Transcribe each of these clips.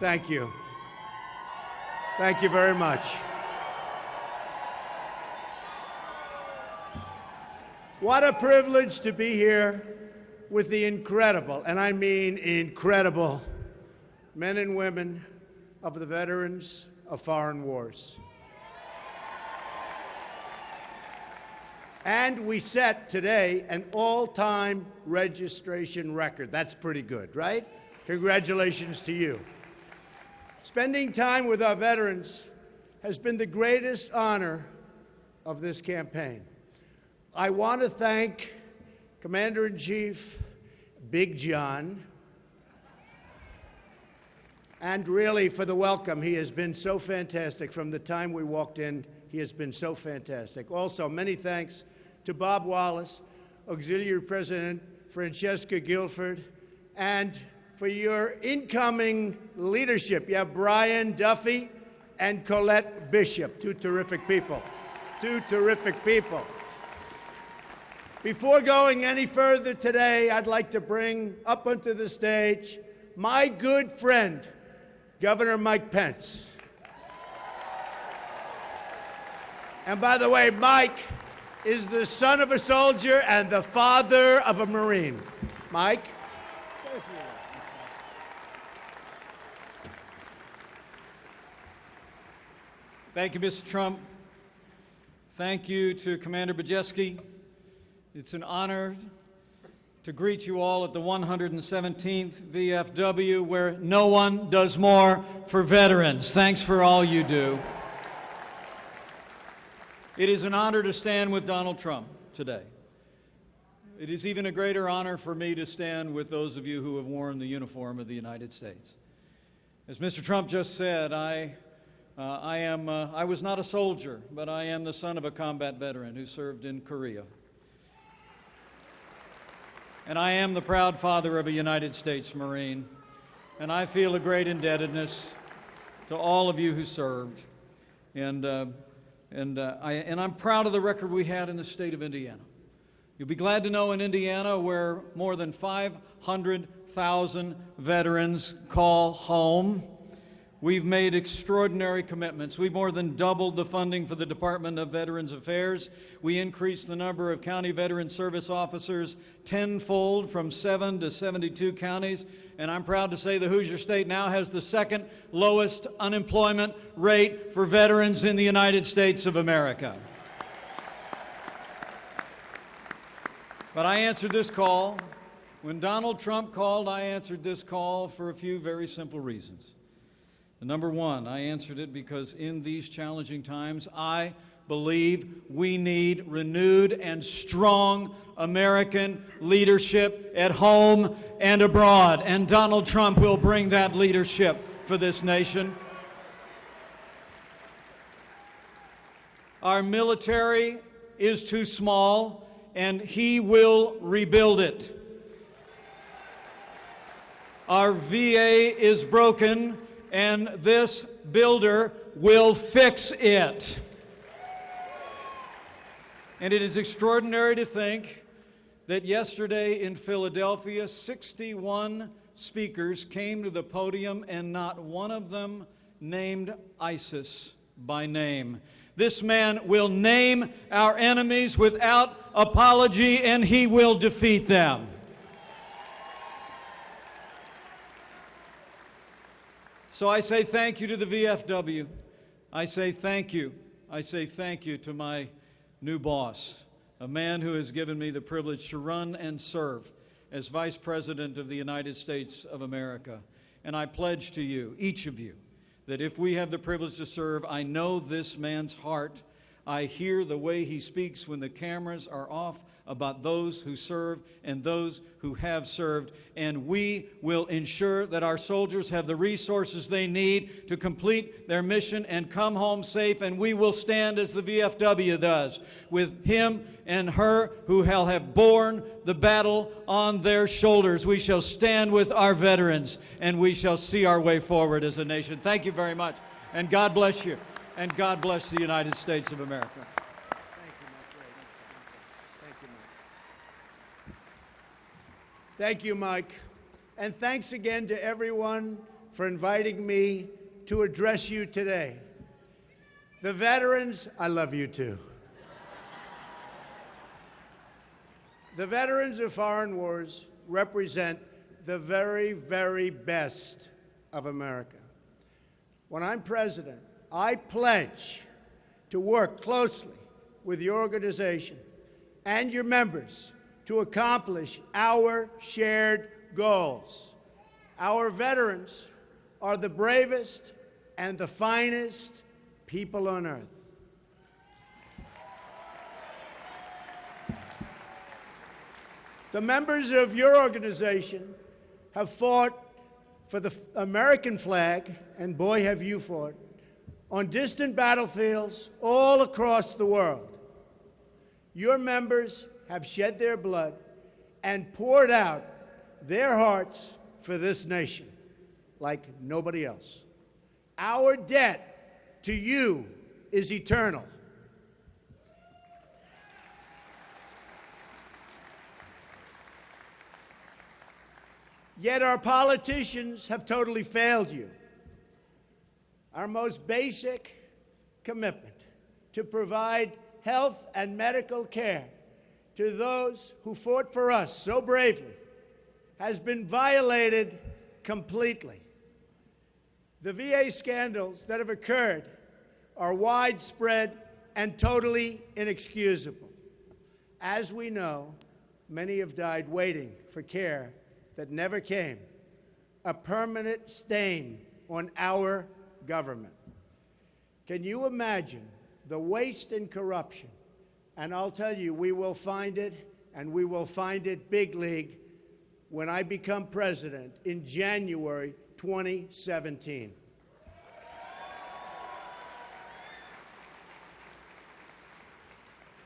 Thank you. Thank you very much. What a privilege to be here with the incredible, and I mean incredible, men and women of the veterans of foreign wars. And we set today an all-time registration record. That's pretty good, right? Congratulations to you. Spending time with our veterans has been the greatest honor of this campaign. I want to thank Commander-in-Chief Big John, and really for the welcome. He has been so fantastic. From the time we walked in, he has been so fantastic. Also, many thanks to Bob Wallace, Auxiliary President Francesca Guilford, and for your incoming leadership. You have Brian Duffy and Colette Bishop, two terrific people. Two terrific people. Before going any further today, I'd like to bring up onto the stage my good friend, Governor Mike Pence. And by the way, Mike is the son of a soldier and the father of a Marine. Mike? Thank you, Mr. Trump. Thank you to Commander Bujeski. It's an honor to greet you all at the 117th VFW, where no one does more for veterans. Thanks for all you do. It is an honor to stand with Donald Trump today. It is even a greater honor for me to stand with those of you who have worn the uniform of the United States. As Mr. Trump just said, I was not a soldier, but I am the son of a combat veteran who served in Korea. And I am the proud father of a United States Marine, and I feel a great indebtedness to all of you who served. And I'm proud of the record we had in the state of Indiana. You'll be glad to know in Indiana, where more than 500,000 veterans call home, we've made extraordinary commitments. We've more than doubled the funding for the Department of Veterans Affairs. We increased the number of county veteran service officers tenfold from 7 to 72 counties. And I'm proud to say the Hoosier State now has the second lowest unemployment rate for veterans in the United States of America. But I answered this call. When Donald Trump called, I answered this call for a few very simple reasons. Number one, I answered it because in these challenging times, I believe we need renewed and strong American leadership at home and abroad. And Donald Trump will bring that leadership for this nation. Our military is too small, and he will rebuild it. Our VA is broken, and this builder will fix it. And it is extraordinary to think that yesterday in Philadelphia, 61 speakers came to the podium and not one of them named ISIS by name. This man will name our enemies without apology, and he will defeat them. So I say thank you to the VFW. I say thank you. I say thank you to my new boss, a man who has given me the privilege to run and serve as Vice President of the United States of America. And I pledge to you, each of you, that if we have the privilege to serve, I know this man's heart. I hear the way he speaks when the cameras are off about those who serve and those who have served, and we will ensure that our soldiers have the resources they need to complete their mission and come home safe, and we will stand as the VFW does, with him and her who have borne the battle on their shoulders. We shall stand with our veterans, and we shall see our way forward as a nation. Thank you very much, and God bless you, and God bless the United States of America. Thank you, Mike. And thanks again to everyone for inviting me to address you today. The veterans, I love you too. The veterans of foreign wars represent the very, very best of America. When I'm president, I pledge to work closely with your organization and your members to accomplish our shared goals. Our veterans are the bravest and the finest people on earth. The members of your organization have fought for the American flag, and boy, have you fought, on distant battlefields all across the world. Your members have shed their blood and poured out their hearts for this nation like nobody else. Our debt to you is eternal. Yet our politicians have totally failed you. Our most basic commitment to provide health and medical care to those who fought for us so bravely has been violated completely. The VA scandals that have occurred are widespread and totally inexcusable. As we know, many have died waiting for care that never came, a permanent stain on our government. Can you imagine the waste and corruption? And I'll tell you, we will find it, and we will find it big league when I become president in January 2017.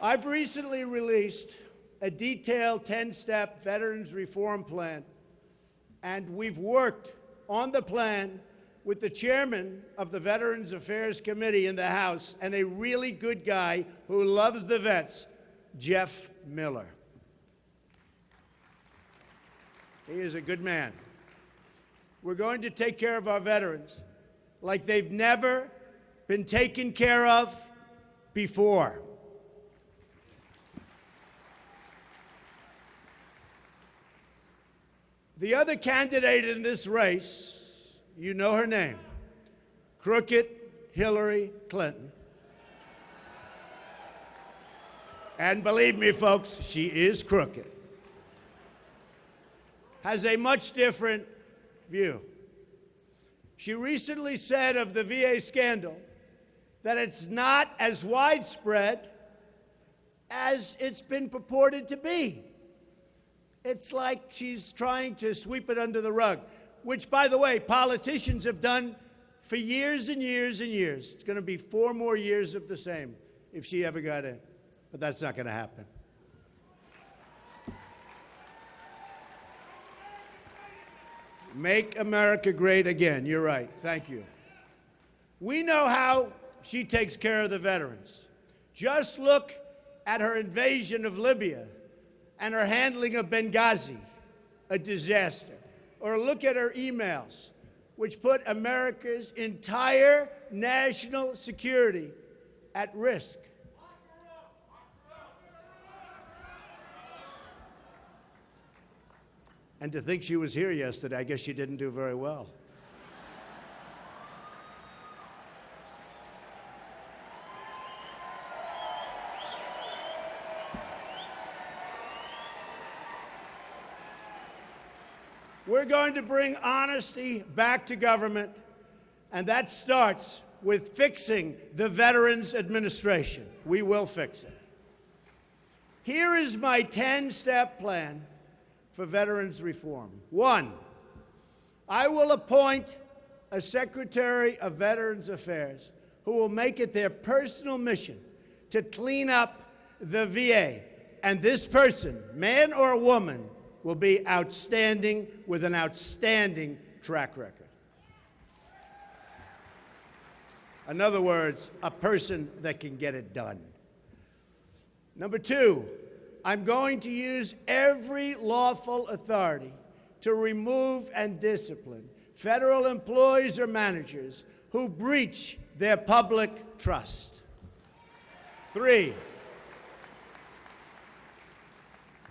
I've recently released a detailed 10-step veterans reform plan, and we've worked on the plan with the chairman of the Veterans Affairs Committee in the House and a really good guy who loves the vets, Jeff Miller. He is a good man. We're going to take care of our veterans like they've never been taken care of before. The other candidate in this race, you know her name, Crooked Hillary Clinton. And believe me, folks, she is crooked. Has a much different view. She recently said of the VA scandal that it's not as widespread as it's been purported to be. It's like she's trying to sweep it under the rug, which, by the way, politicians have done for years and years and years. It's going to be 4 more years of the same if she ever got in, but that's not going to happen. Make America great again. You're right. Thank you. We know how she takes care of the veterans. Just look at her invasion of Libya and her handling of Benghazi, a disaster. Or look at her emails, which put America's entire national security at risk. And to think she was here yesterday, I guess she didn't do very well. We're going to bring honesty back to government, and that starts with fixing the Veterans Administration. We will fix it. Here is my 10-step plan for veterans reform. 1, I will appoint a Secretary of Veterans Affairs who will make it their personal mission to clean up the VA. And this person, man or woman, will be outstanding with an outstanding track record. In other words, a person that can get it done. Number 2, I'm going to use every lawful authority to remove and discipline federal employees or managers who breach their public trust. 3,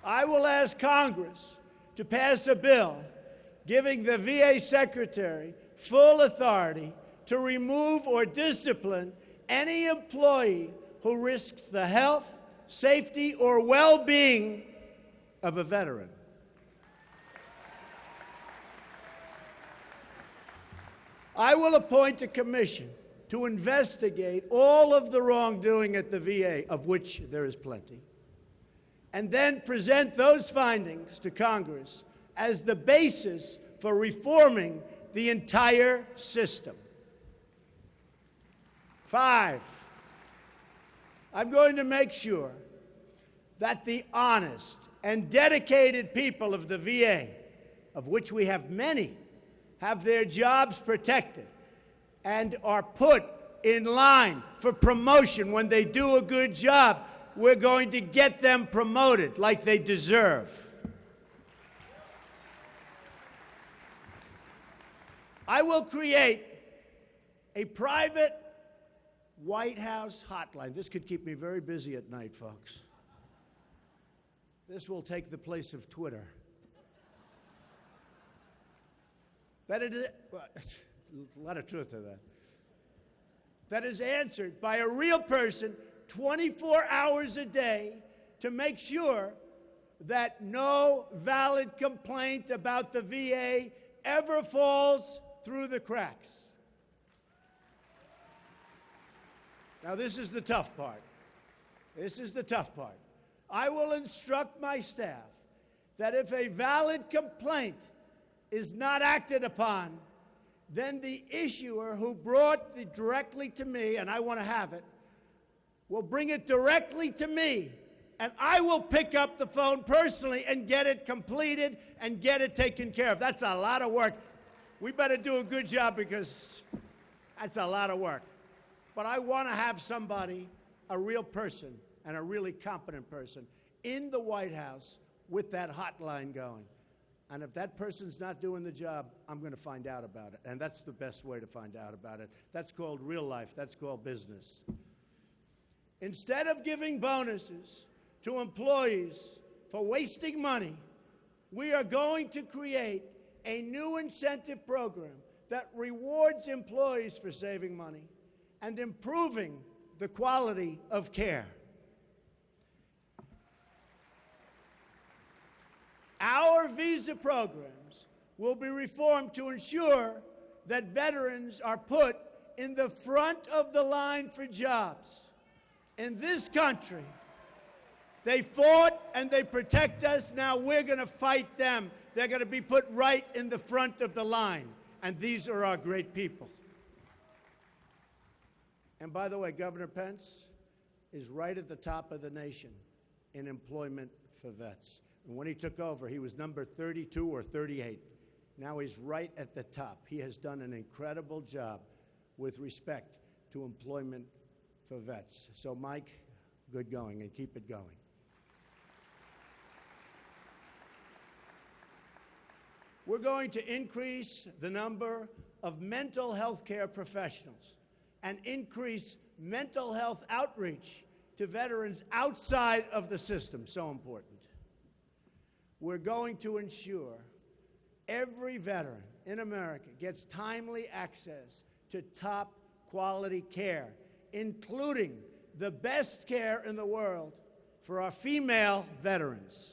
I will ask Congress to pass a bill giving the VA Secretary full authority to remove or discipline any employee who risks the health, safety, or well-being of a veteran. I will appoint a commission to investigate all of the wrongdoing at the VA, of which there is plenty, and then present those findings to Congress as the basis for reforming the entire system. 5, I'm going to make sure that the honest and dedicated people of the VA, of which we have many, have their jobs protected and are put in line for promotion when they do a good job. We're going to get them promoted like they deserve. I will create a private White House hotline. This could keep me very busy at night, folks. This will take the place of Twitter. That it is, well, a lot of truth to that. That is answered by a real person 24 hours a day to make sure that no valid complaint about the VA ever falls through the cracks. Now, this is the tough part. This is the tough part. I will instruct my staff that if a valid complaint is not acted upon, then the issuer who brought it directly to me, and I want to have it, will bring it directly to me, and I will pick up the phone personally and get it completed and get it taken care of. That's a lot of work. We better do a good job because that's a lot of work. But I want to have somebody, a real person, and a really competent person in the White House with that hotline going. And if that person's not doing the job, I'm going to find out about it. And that's the best way to find out about it. That's called real life. That's called business. Instead of giving bonuses to employees for wasting money, we are going to create a new incentive program that rewards employees for saving money and improving the quality of care. Our visa programs will be reformed to ensure that veterans are put in the front of the line for jobs. In this country, they fought and they protect us. Now we're going to fight them. They're going to be put right in the front of the line. And these are our great people. And by the way, Governor Pence is right at the top of the nation in employment for vets. And when he took over, he was number 32 or 38. Now he's right at the top. He has done an incredible job with respect to employment for vets. So, Mike, good going, and keep it going. We're going to increase the number of mental health care professionals and increase mental health outreach to veterans outside of the system. So important. We're going to ensure every veteran in America gets timely access to top quality care, including the best care in the world for our female veterans.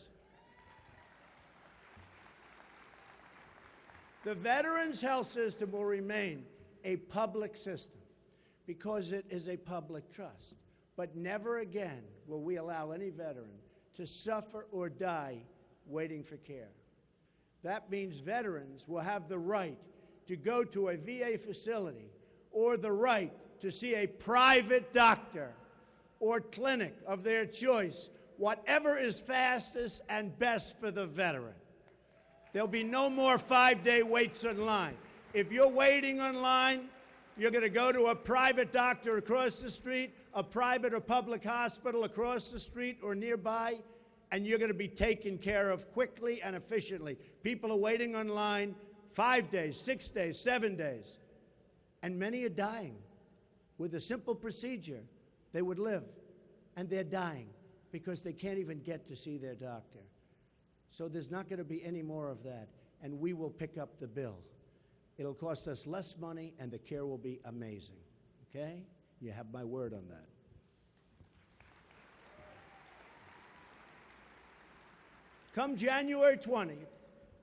The Veterans Health System will remain a public system because it is a public trust. But never again will we allow any veteran to suffer or die waiting for care. That means veterans will have the right to go to a VA facility or the right to see a private doctor or clinic of their choice, whatever is fastest and best for the veteran. There'll be no more 5-day waits in line. If you're waiting online, you're going to go to a private doctor across the street, a private or public hospital across the street or nearby, and you're going to be taken care of quickly and efficiently. People are waiting online 5 days, 6 days, 7 days. And many are dying. With a simple procedure, they would live. And they're dying because they can't even get to see their doctor. So there's not going to be any more of that. And we will pick up the bill. It'll cost us less money, and the care will be amazing. Okay? You have my word on that. Come January 20th,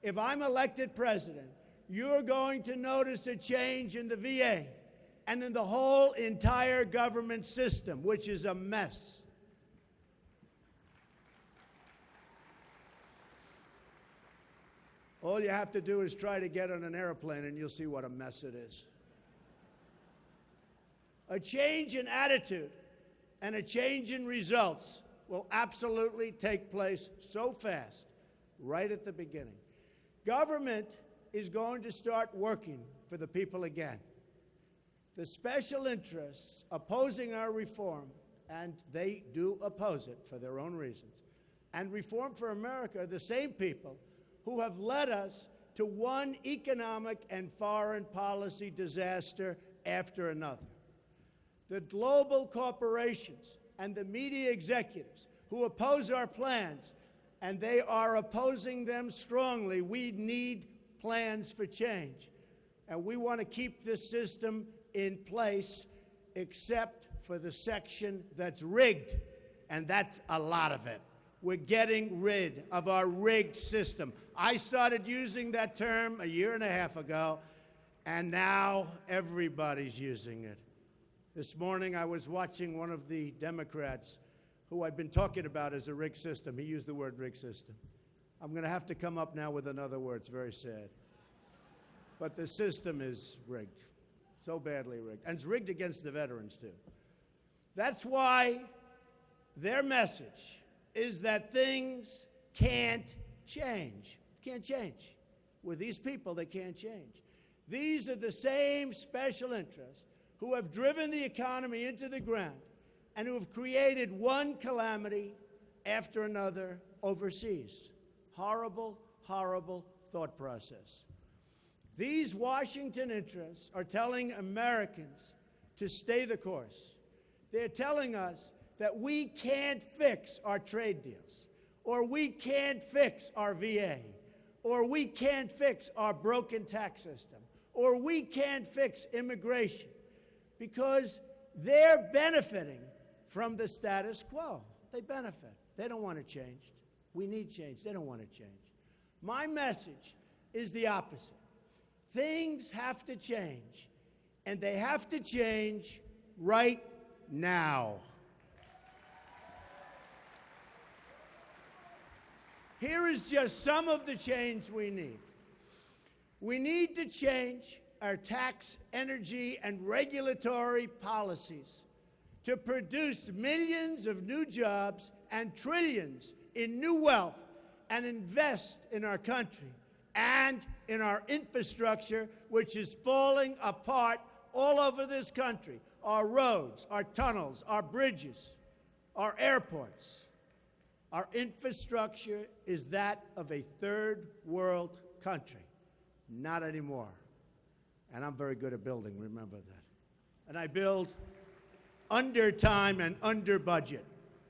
if I'm elected president, you're going to notice a change in the VA and in the whole entire government system, which is a mess. All you have to do is try to get on an airplane and you'll see what a mess it is. A change in attitude and a change in results will absolutely take place so fast, right at the beginning. Government is going to start working for the people again. The special interests opposing our reform, and they do oppose it for their own reasons, and Reform for America are the same people who have led us to one economic and foreign policy disaster after another. The global corporations and the media executives who oppose our plans, and they are opposing them strongly. We need plans for change. And we want to keep this system in place except for the section that's rigged, and that's a lot of it. We're getting rid of our rigged system. I started using that term a year and a half ago, and now everybody's using it. This morning I was watching one of the Democrats who I've been talking about as a rigged system. He used the word rigged system. I'm going to have to come up now with another word. It's very sad. But the system is rigged, so badly rigged. And it's rigged against the veterans, too. That's why their message is that things can't change. Can't change. With these people, they can't change. These are the same special interests who have driven the economy into the ground and who have created one calamity after another overseas. Horrible, horrible thought process. These Washington interests are telling Americans to stay the course. They're telling us that we can't fix our trade deals, or we can't fix our VA, or we can't fix our broken tax system, or we can't fix immigration, because they're benefiting from the status quo. They benefit. They don't want it changed. We need change. They don't want it changed. My message is the opposite. Things have to change, and they have to change right now. Here is just some of the change we need. We need to change our tax, energy, and regulatory policies to produce millions of new jobs and trillions in new wealth and invest in our country and in our infrastructure, which is falling apart all over this country. Our roads, our tunnels, our bridges, our airports. Our infrastructure is that of a third world country. Not anymore. And I'm very good at building, remember that. And I build under time and under budget.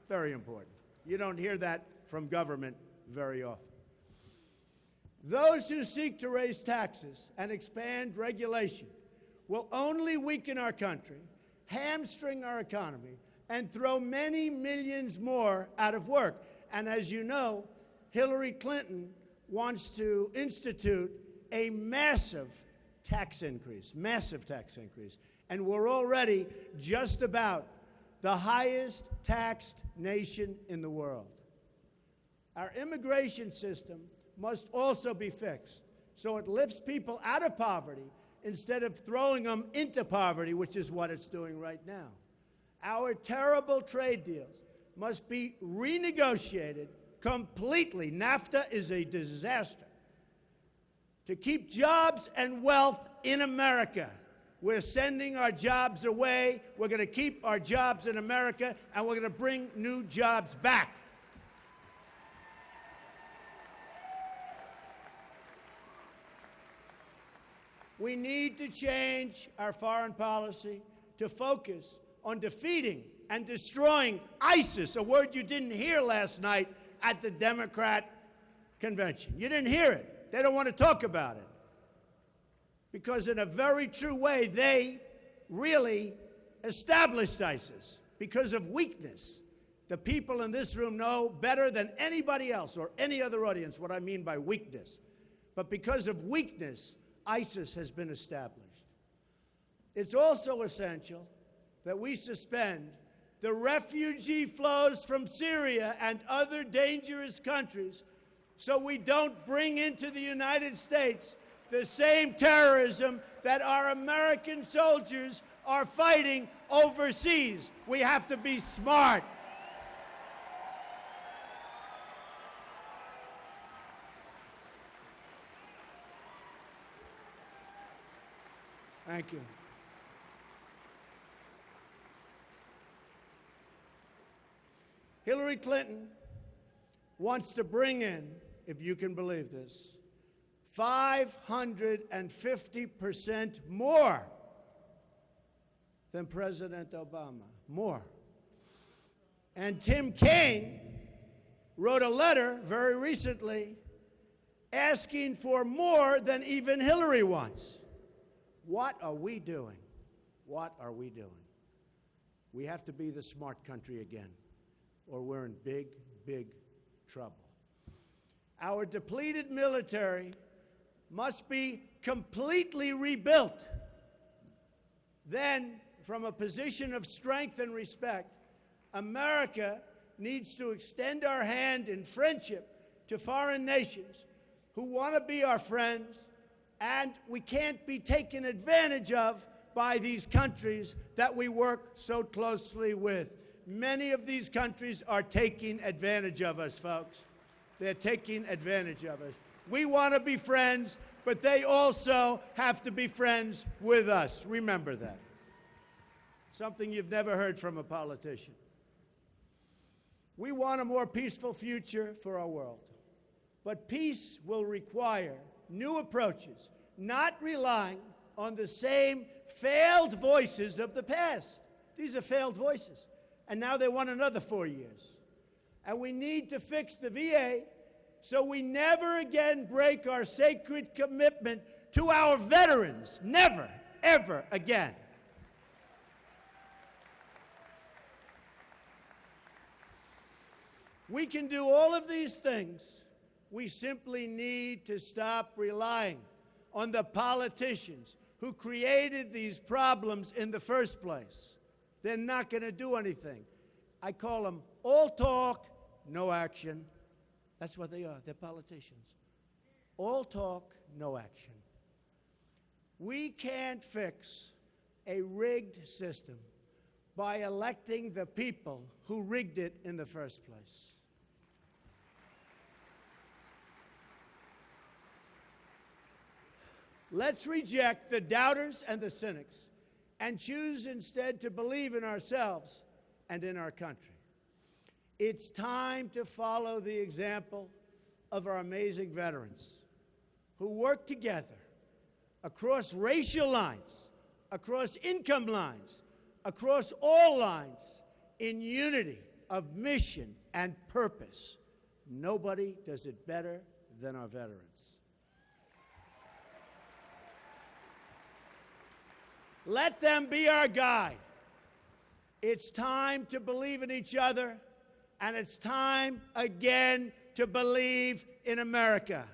Very important. You don't hear that from government very often. Those who seek to raise taxes and expand regulation will only weaken our country, hamstring our economy, and throw many millions more out of work. And as you know, Hillary Clinton wants to institute a massive tax increase. And we're already just about the highest taxed nation in the world. Our immigration system must also be fixed so it lifts people out of poverty instead of throwing them into poverty, which is what it's doing right now. Our terrible trade deals must be renegotiated completely. NAFTA is a disaster. To keep jobs and wealth in America. We're sending our jobs away. We're going to keep our jobs in America, and we're going to bring new jobs back. We need to change our foreign policy to focus on defeating and destroying ISIS, a word you didn't hear last night at the Democrat convention. You didn't hear it. They don't want to talk about it. Because in a very true way, they really established ISIS because of weakness. The people in this room know better than anybody else or any other audience what I mean by weakness. But because of weakness, ISIS has been established. It's also essential that we suspend the refugee flows from Syria and other dangerous countries so we don't bring into the United States the same terrorism that our American soldiers are fighting overseas. We have to be smart. Thank you. Hillary Clinton wants to bring in, if you can believe this, 550% more than President Obama. More. And Tim Kaine wrote a letter very recently asking for more than even Hillary wants. What are we doing? What are we doing? We have to be the smart country again, or we're in big, big trouble. Our depleted military must be completely rebuilt. Then, from a position of strength and respect, America needs to extend our hand in friendship to foreign nations who want to be our friends, and we can't be taken advantage of by these countries that we work so closely with. Many of these countries are taking advantage of us, folks. They're taking advantage of us. We want to be friends, but they also have to be friends with us. Remember that. Something you've never heard from a politician. We want a more peaceful future for our world. But peace will require new approaches, not relying on the same failed voices of the past. These are failed voices. And now they want another 4 years. And we need to fix the VA so we never again break our sacred commitment to our veterans. Never, ever again. We can do all of these things. We simply need to stop relying on the politicians who created these problems in the first place. They're not going to do anything. I call them all talk, no action. That's what they are. They're politicians. All talk, no action. We can't fix a rigged system by electing the people who rigged it in the first place. Let's reject the doubters and the cynics and choose instead to believe in ourselves and in our country. It's time to follow the example of our amazing veterans who work together across racial lines, across income lines, across all lines, in unity of mission and purpose. Nobody does it better than our veterans. Let them be our guide. It's time to believe in each other, and it's time again to believe in America.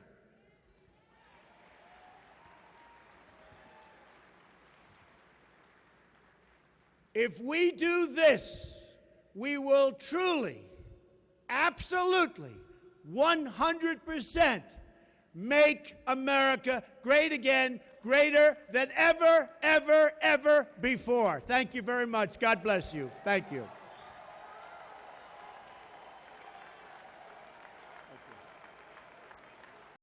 If we do this, we will truly, absolutely, 100% make America great again, greater than ever, ever, ever before. Thank you very much. God bless you. Thank you.